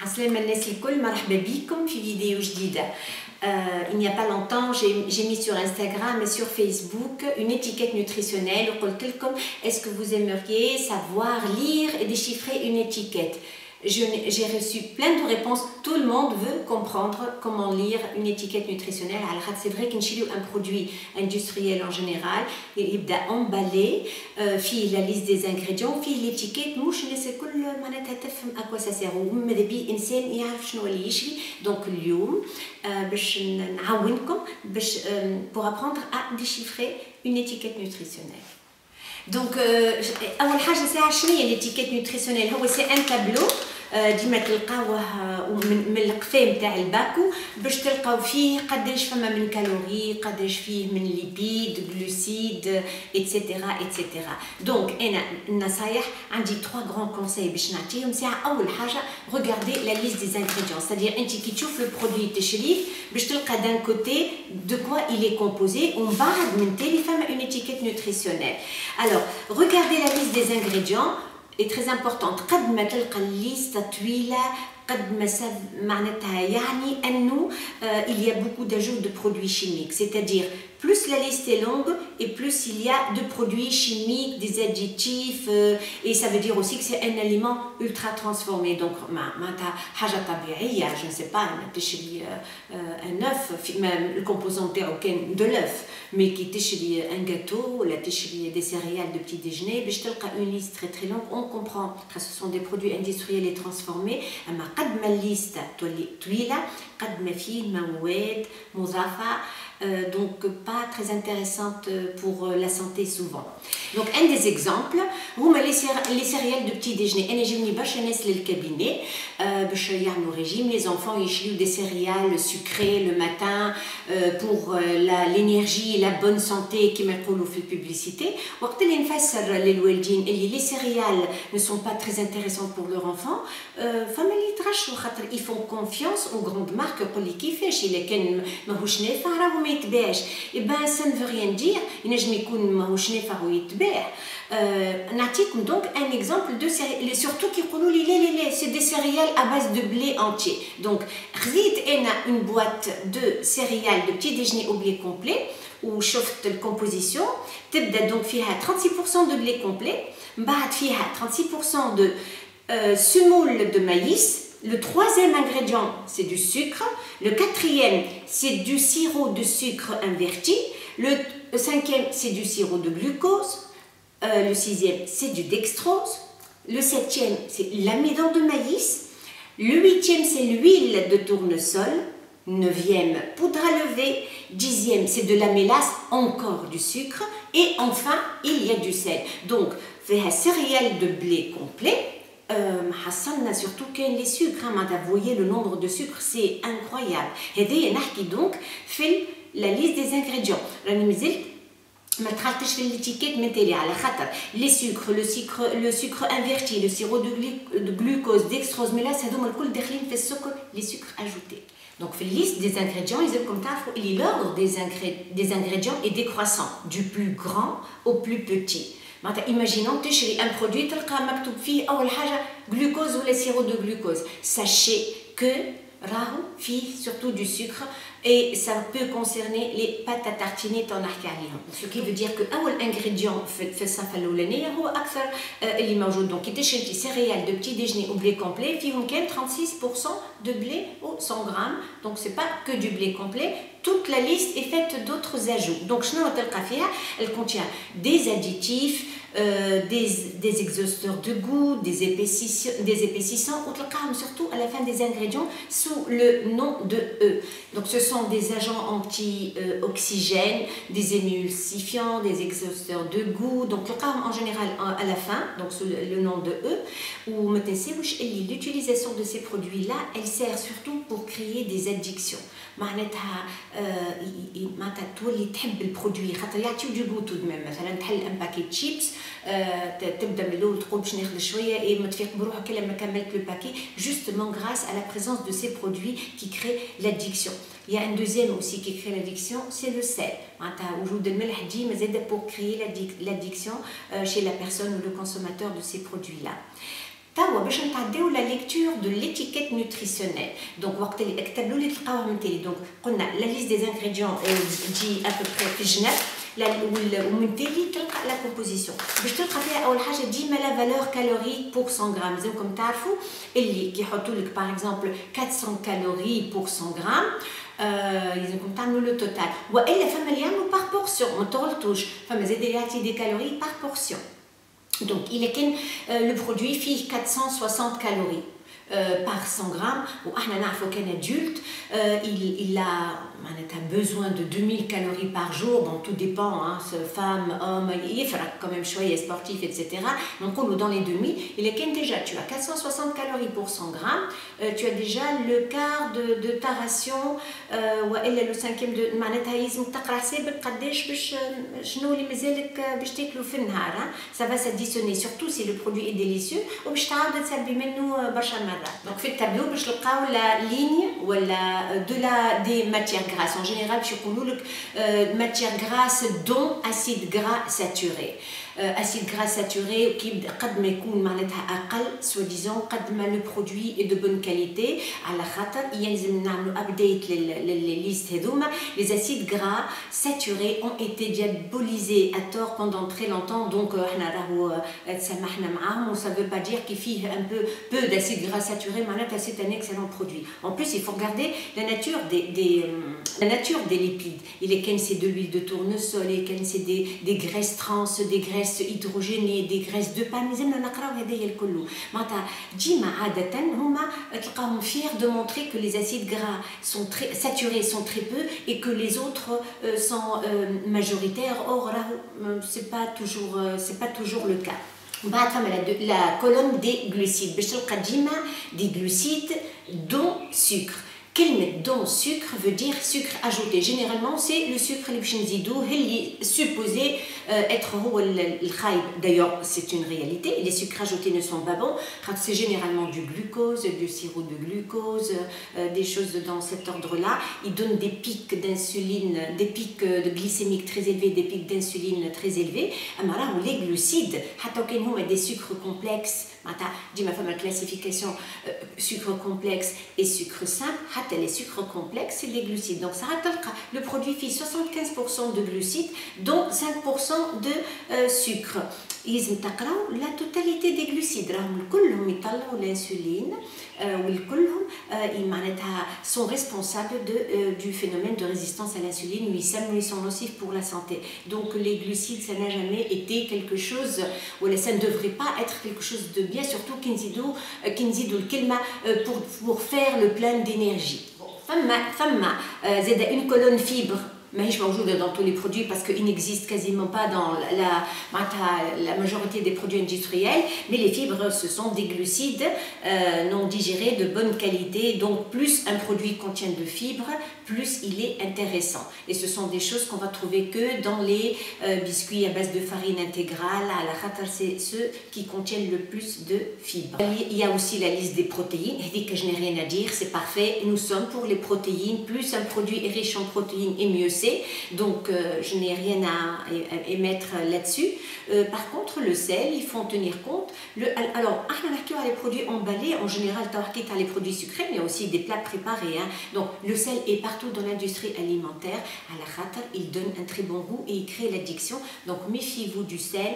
Assalama الناس الكل مرحبا بكم في فيديو جديدة. Il n'y a pas longtemps, j'ai mis sur Instagram et sur Facebook une étiquette nutritionnelle. Est-ce que vous aimeriez savoir lire et déchiffrer une étiquette? J'ai reçu plein de réponses. Tout le monde veut comprendre comment lire une étiquette nutritionnelle. C'est vrai qu'un produit industriel en général, il est emballé, في la liste des ingrédients, في l'étiquette, مش الناس الكل معناتها تفهم à quoi ça sert. وماذا بيه إنسان يعرف شنو اللي يشري. Donc اليوم باش نعاونكم باش pour apprendre à déchiffrer une étiquette nutritionnelle. Donc, أول حاجة ساعة شنو هي l'étiquette nutritionnelle؟ هو سي ان تابلو ديما تلقاوه من القفاه نتاع الباكو باش تلقاو فيه قداش فما من كالوري، قداش فيه من ليبيد، جلوسيد، ايتترا ايتترا. دونك انا النصايح عندي 3 غران كونساي باش نعطيهم. ساعة أول حاجة regardez la liste des ingrédients، c'est-à-dire انت كي تشوف لو برودوي تشريه باش تلقى دان كوتي de quoi il est composé ومن بعد من تالي فما une étiquette nutritionnelle. Alors, regardez la liste des ingrédients est très importante. قد ما تلقى الليسته طويله قد ما معناتها يعني انه il y a beaucoup d'ajouts de produits chimiques, c'est-à-dire plus la liste est longue et plus il y a de produits chimiques, des additifs, et ça veut dire aussi que c'est un aliment ultra transformé. Donc معناتها حاجه طبيعيه. Je ne sais pas, تشري un œuf, même le composant تاعو كان de l'œuf, mais qui تشري un gâteau ولا تشري des céréales de petit déjeuner باش تلقى une liste très très longue. On comprend que ce sont des produits industriels et transformés. اما قد ما الليسته تولي طويله قد ما فيه مواد مضافه donc pas très intéressante pour la santé souvent. Donc un des exemples, les céréales de petit déjeuner. انا يجوني برشا ناس للكابيني باش يعملوا ريجيم. Les enfants يشريوا des céréales sucrées le matin pour l'énergie et la bonne santé كما يقولوا في الببليسيتي. وقت اللي نفسر للوالدين اللي les céréales ne sont pas très intéressantes pour leur enfant, فما اللي يتغشوا خاطر ils font confiance aux grandes marques. يقول لي كيفاش الا كان ماهوش نافع راهو ما يتباعش. Et ben ça ne veut rien dire. ينجم يكون ماهوش نافع ويتباع. نعطيكم donc un exemple de céréales, surtout qui يقولوا لي لا c'est des céréales à base de blé entier. Donc خذيت انا une boîte de céréales de petit déjeuner au blé complet وشفت الكومبوزيسيون. تبدا donc فيها 36% de blé complet، من بعد فيها 36% de semoule de maïs. Le troisième ingrédient, c'est du sucre. Le quatrième, c'est du sirop de sucre inverti. Le cinquième, c'est du sirop de glucose. Le sixième, c'est du dextrose. Le septième, c'est l'amidon de maïs. Le huitième, c'est l'huile de tournesol. Neuvième, poudre à lever. Dixième, c'est de la mélasse, encore du sucre. Et enfin, il y a du sel. Donc, fait céréales de blé complet. حصلنا surtout que les sucres. Vous voyez le nombre de sucres, c'est incroyable. هذه نحكي donc في la liste des ingrédients. راني مازلت ما دخلتش في الاتيكيت من تالي على خاطر les sucres, le sucre inverti, le sirop de glucose, dextrose, mélasse هذوما الكل داخلين في السكر les sucres ajoutés. Donc, في liste des ingrédients, comme il y a l'ordre des ingrédients est décroissant du plus grand au plus petit. Imaginons que tu achètes un produit, tu as marqué أول حاجة glucose ou le sirop de glucose. Sachez que راهو فيه surtout du sucre et ça peut concerner les pâtes à tartiner تنحكي عليهم. Ce qui veut dire que أول ingrédient في الصفة الأولانية هو أكثر اللي موجود. Donc كي تشري céréales de petit déjeuner au blé complet فيهم كان 36% de blé ou 100 grammes. Donc c'est pas que du blé complet. Toute la liste est faite d'autres ajouts. Donc شنو تلقى فيها؟ Elle contient des additifs, des exhausteurs de goût, des épaississants, ou surtout à la fin des ingrédients sous le nom de E. Donc ce sont des agents anti-oxygènes, des émulsifiants, des exhausteurs de goût. Donc en général à la fin, donc sous le nom de E. Ou l'utilisation de ces produits-là, elle sert surtout pour créer des addictions. معناتها معناتها تولي تحب البرودوي خاطر يعطيو دو غو تو دمام. مثلا تحل ان باكيت شيبس تبدا من الاول تقول باش ناخذ شويه اي ما تفيق بروحك الا ما كملت لو باكي justement grâce à la présence de ces produits qui créent l'addiction. Il y a un deuxième aussi qui crée l'addiction, c'est le sel. معناتها وجود الملح ديما زاده pour créer l'addiction chez la personne ou le consommateur de ces produits là. توا باش نتعداو لا ليكتور دو ليتيكيت نوتريسيونيل. دونك وقت اللي كتبوا لي تلقاوها من تالي. دونك قلنا لا ليست دي انغريديون تجي ابوبري في الجنب ومن تالي تلقى لا كومبوزيسيون. باش تلقى فيها اول حاجه ديما لا فالور كالوري بور 100 غرام. لازمكم تعرفوا اللي كيحطوا لك باغ اكزومبل 400 كالوري بور 100 غرام لازمكم تعملوا لو توتال، والا فما اللي يعملوا بار بورسيون ما تغلطوش، فما زاد اللي يعطي دي كالوري بار بورسيون. Donc, il est que le produit fait 460 calories par 100 grammes. Ou qu'un adulte, il a besoin de 2000 calories par jour. Bon, tout dépend, hein, femme, homme, il faudra quand même choisir sportif, etc. Donc, dans les 2000, il est que déjà, tu as 460 calories pour 100 grammes. Tu as déjà le quart de ta ration. Ou le cinquième de magnétisme. Ça va s'additionner, surtout si le produit est délicieux. Donc, في التابلو باش تلقاو لا ليني ولا des matières grasses. En général باش يقولوا لك matières grasses dont acide gras saturé. acide gras saturé qui قد ما يكون معناتها اقل soi-disant قد ما le produit est de bonne qualité. على خاطر يلزم نعملوا ابديت للليست هذوما. les acides gras saturés ont été diabolisés à tort pendant très longtemps. donc احنا راهو تسامحنا معاهم. ça veut pas dire qu'il فيه un peu d'acides gras saturés معناتها c'est un excellent produit. en plus il faut regarder la nature des lipides. il est quand c'est de l'huile de tournesol, et quand c'est des graisses trans, des graisses hydrogénées, des graisses de palme. لازمنا نقراو هذايا الكل. معناتها ديما عادة هما تلقاهم fiers de montrer que les acides gras sont très saturés sont très peu et que les autres sont majoritaires. Or là c'est pas toujours le cas. بعد فما la colonne des glucides. باش تلقى ديما des glucides dont sucre. كلمة dont sucre veut dire sucre ajouté. Généralement, c'est le sucre اللي باش نزيدوه اللي supposé être هو الخايب. D'ailleurs, c'est une réalité. Les sucres ajoutés ne sont pas bons. C'est généralement du glucose, du sirop de glucose, des choses dans cet ordre-là. Ils donnent des pics d'insuline, des pics de glycémique très élevés, des pics d'insuline très élevés. Alors, les glucides, des sucres complexes. ديما فما classification sucre complexe et sucre simple. Les sucres complexes c'est des glucides. donc ça le produit fait 75% de glucides dont 5% de sucre. لازم تقراو la totalité des glucides. راهم كلهم يطلعوا l'insuline والكلهم معناتها sont responsables du phénomène de résistance à l'insuline. ils sont nocifs pour la santé. donc les glucides ça n'a jamais été quelque chose ou ça ne devrait pas être quelque chose de bien, surtout كنزيدوا الكلمة pour faire le plein d'énergie. فما زاد une colonne fibre ماهيش موجودة dans tous les produits parce qu'il n'existe quasiment pas dans la majorité des produits industriels. mais les fibres ce sont des glucides non digérés de bonne qualité. donc plus un produit contient de fibres, plus il est intéressant. et ce sont des choses qu'on va trouver que dans les biscuits à base de farine intégrale. à la khatar c'est ceux qui contiennent le plus de fibres. il y a aussi la liste des protéines. que je n'ai rien à dire, c'est parfait. nous sommes pour les protéines. plus un produit est riche en protéines et mieux c'est. donc je n'ai rien à émettre là-dessus. par contre le sel, il faut en tenir compte. alors les produits emballés en général les produits sucrés, mais aussi des plats préparés. donc le sel est partout dans l'industrie alimentaire. à la khatar il donne un très bon goût et il crée l'addiction. donc méfiez-vous du sel,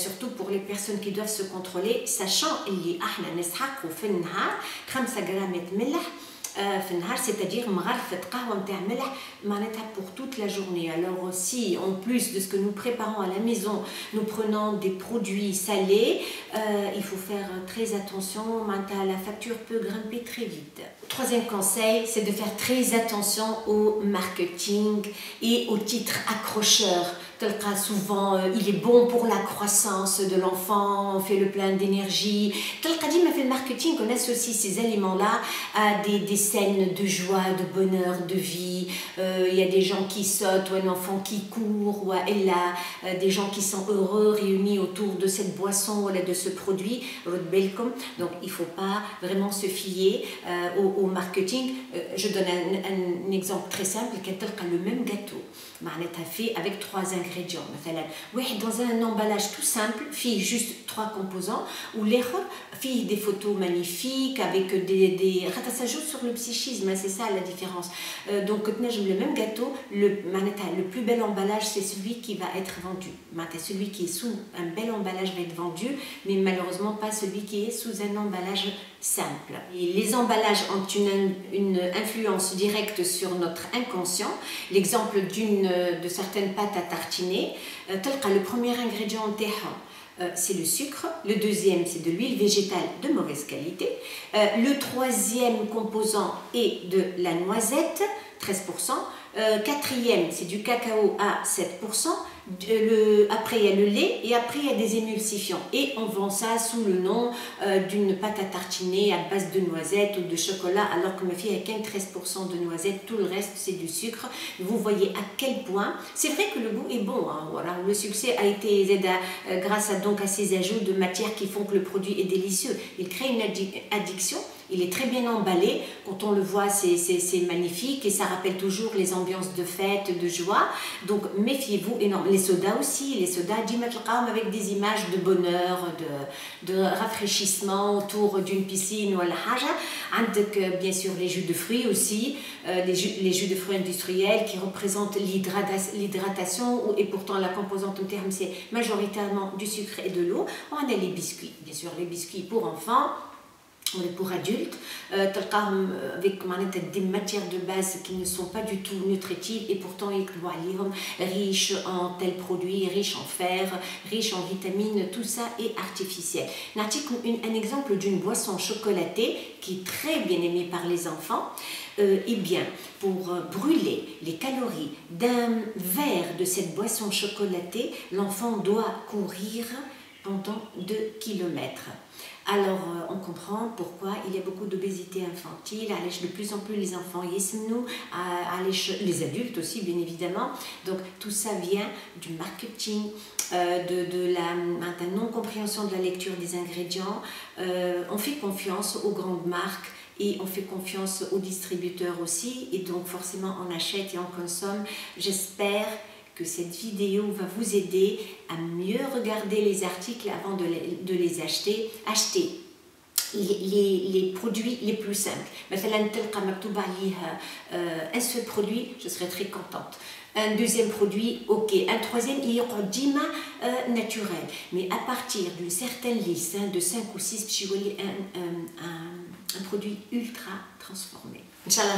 surtout pour les personnes qui doivent se contrôler, sachant اللي احنا نسحقوا في النهار 5 غرامات ملح في النهار, c'est-à-dire مغرفة قهوة نتاع ملح معناتها pour toute la journée. alors si en plus de ce que nous préparons à la maison nous prenons des produits salés, il faut faire très attention. معناتها la facture peut grimper très vite. Troisième conseil, c'est de faire très attention au marketing et aux titres accrocheurs. souvent il est bon pour la croissance de l'enfant, on fait le plein d'énergie. ديما في marketing on associe ces aliments-là à des scènes de joie, de bonheur, de vie. Il y a des gens qui sautent, ou un enfant qui court, ou des gens qui sont heureux réunis autour de cette boisson ou de ce produit. donc il ne faut pas vraiment se fier au marketing. je donne un exemple très simple. le même gâteau fait avec 3 ingrédients ingrédients. Dans un emballage tout simple, fait juste 3 composants, ou l'autre fait des photos magnifiques avec ça joue sur le psychisme, c'est ça la différence. Donc le même gâteau, le plus bel emballage, c'est celui qui va être vendu. Celui qui est sous un bel emballage va être vendu, mais malheureusement pas celui qui est sous un emballage simple. Et les emballages ont une influence directe sur notre inconscient. L'exemple de certaines pâtes à tartiner, le premier ingrédient c'est le sucre, le deuxième c'est de l'huile végétale de mauvaise qualité, le troisième composant est de la noisette, 13%, quatrième c'est du cacao à 7%, après il y a le lait et après il y a des émulsifiants et on vend ça sous le nom d'une pâte à tartiner à base de noisettes ou de chocolat, alors que ma fille a qu'un 13% de noisettes, tout le reste c'est du sucre. Vous voyez à quel point, c'est vrai que le goût est bon, hein, voilà. Le succès a été grâce à ces ajouts de matières qui font que le produit est délicieux. Il crée une addiction. Il est très bien emballé, quand on le voit c'est magnifique et ça rappelle toujours les ambiances de fête, de joie. Donc méfiez-vous énormément. Les sodas aussi, les sodas avec des images de bonheur, de rafraîchissement autour d'une piscine ou bien sûr les jus de fruits aussi, les jus de fruits industriels qui représentent l'hydratation et pourtant la composante en termes c'est majoritairement du sucre et de l'eau. On a les biscuits, bien sûr les biscuits pour enfants, pour adultes, avec des matières de base qui ne sont pas du tout nutritives et pourtant riches en tels produits, riches en fer, riches en vitamines, tout ça est artificiel. Un exemple d'une boisson chocolatée qui est très bien aimée par les enfants. Bien, pour brûler les calories d'un verre de cette boisson chocolatée, l'enfant doit courir pendant 2 kilomètres. Alors, on comprend pourquoi il y a beaucoup d'obésité infantile, de plus en plus les enfants les adultes aussi bien évidemment. Donc tout ça vient du marketing, de la non-compréhension de la lecture des ingrédients. On fait confiance aux grandes marques et on fait confiance aux distributeurs aussi, et donc forcément on achète et on consomme. J'espère que cette vidéo va vous aider à mieux regarder les articles avant de les acheter. Achetez les produits les plus simples. Un seul produit, je serais très contente. Un deuxième produit, ok. Un troisième, il y aura dima naturel. Mais à partir d'une certaine liste, de 5 ou 6, je vais un produit ultra transformé. Inch'Allah,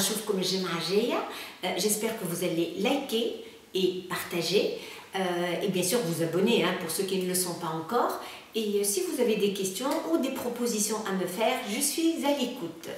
j'espère que vous allez liker et partager, et bien sûr vous abonner pour ceux qui ne le sont pas encore. Et si vous avez des questions ou des propositions à me faire, je suis à l'écoute.